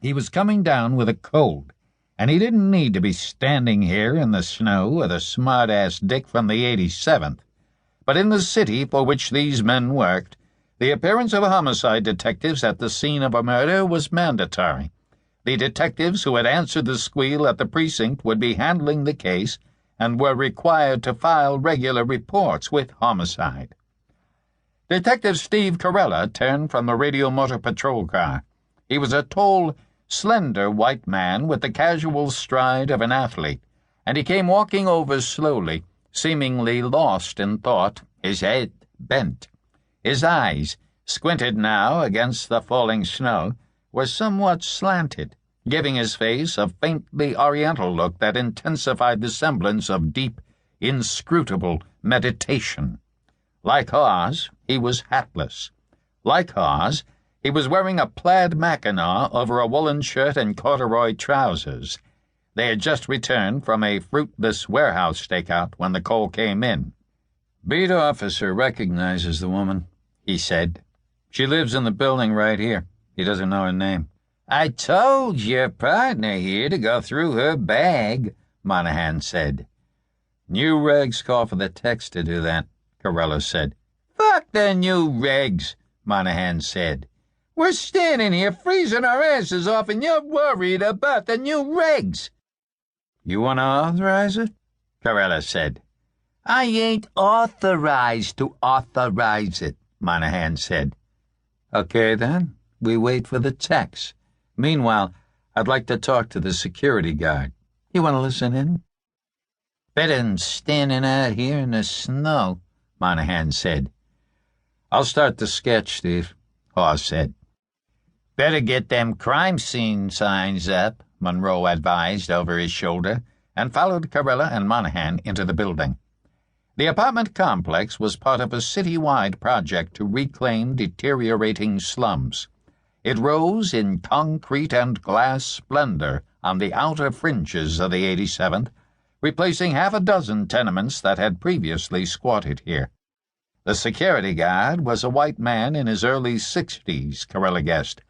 He was coming down with a cold, and he didn't need to be standing here in the snow with a smart-ass dick from the 87th. But in the city for which these men worked, the appearance of homicide detectives at the scene of a murder was mandatory. The detectives who had answered the squeal at the precinct would be handling the case and were required to file regular reports with homicide. Detective Steve Carella turned from the radio motor patrol car. He was a tall, slender white man with the casual stride of an athlete, and he came walking over slowly, seemingly lost in thought, his head bent. His eyes, squinted now against the falling snow, were somewhat slanted, giving his face a faintly oriental look that intensified the semblance of deep, inscrutable meditation. Like Hawes, he was hatless. Like Hawes, he was wearing a plaid mackinaw over a woolen shirt and corduroy trousers. They had just returned from a fruitless warehouse stakeout when the call came in. "Beat officer recognizes the woman," he said. "She lives in the building right here. He doesn't know her name." "I told your partner here to go through her bag," Monahan said. "New regs call for the techs to do that," Carella said. "Fuck the new regs," Monahan said. "We're standing here freezing our asses off and you're worried about the new regs." "You want to authorize it?" Carella said. "I ain't authorized to authorize it," Monahan said. "Okay, then. We wait for the techs. Meanwhile, I'd like to talk to the security guard. You want to listen in?" "Better than standing out here in the snow," Monahan said. "I'll start the sketch, Steve," Hawes said. "Better get them crime scene signs up," Monroe advised over his shoulder, and followed Carella and Monahan into the building. The apartment complex was part of a city-wide project to reclaim deteriorating slums. It rose in concrete and glass splendor on the outer fringes of the 87th, replacing half a dozen tenements that had previously squatted here. The security guard was a white man in his early 60s, Carella guessed,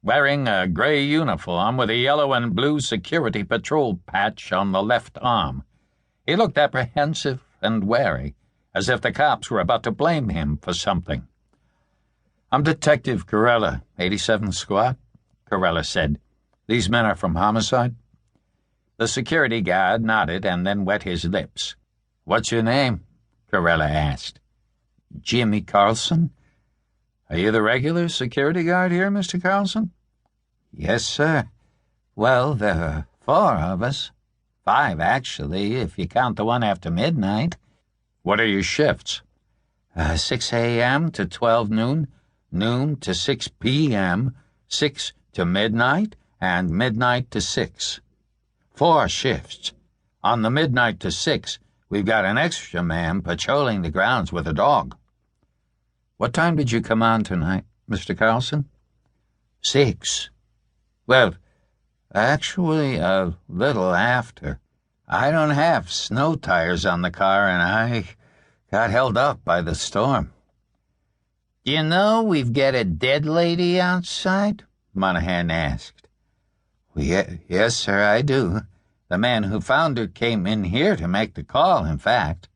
wearing a gray uniform with a yellow and blue security patrol patch on the left arm. He looked apprehensive and wary, as if the cops were about to blame him for something. "I'm Detective Carella, 87th Squad," Carella said. "These men are from homicide?" The security guard nodded and then wet his lips. "What's your name?" Carella asked. "Jimmy Carlson." "Are you the regular security guard here, Mr. Carlson?" "Yes, sir. Well, there are 4 of us. 5, actually, if you count the one after midnight." "What are your shifts?" 6 a.m. to 12 noon, noon to 6 p.m., 6 to midnight, and midnight to 6. 4 shifts. On the midnight to 6, we've got an extra man patrolling the grounds with a dog." "What time did you come on tonight, Mr. Carlson?" 6. Well, actually, a little after. I don't have snow tires on the car, and I got held up by the storm." "Do you know we've got a dead lady outside?" Monahan asked. Yes, sir, I do. The man who found her came in here to make the call, in fact."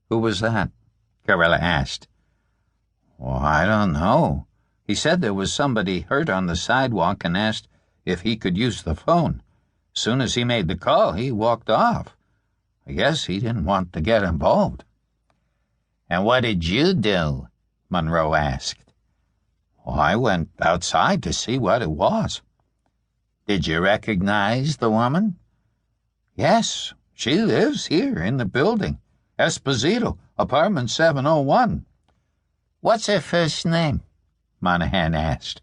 "Who was that?" Carella asked. "Well, I don't know. He said there was somebody hurt on the sidewalk and asked if he could use the phone. Soon as he made the call, he walked off. I guess he didn't want to get involved." "And what did you do?" Monroe asked. "Well, I went outside to see what it was." "Did you recognize the woman?" "Yes, she lives here in the building. Esposito, apartment 701. "What's her first name?" Monahan asked.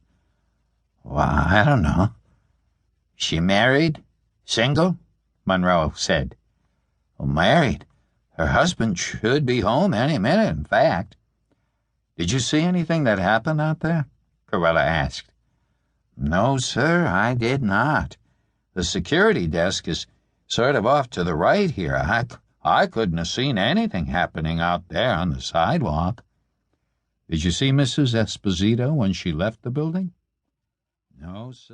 "Well, I don't know." "She married? Single?" Monroe said. "Well, married. Her husband should be home any minute, in fact." "Did you see anything that happened out there?" Carella asked. "No, sir, I did not. The security desk is sort of off to the right here. I couldn't have seen anything happening out there on the sidewalk." "Did you see Mrs. Esposito when she left the building?" "No, sir."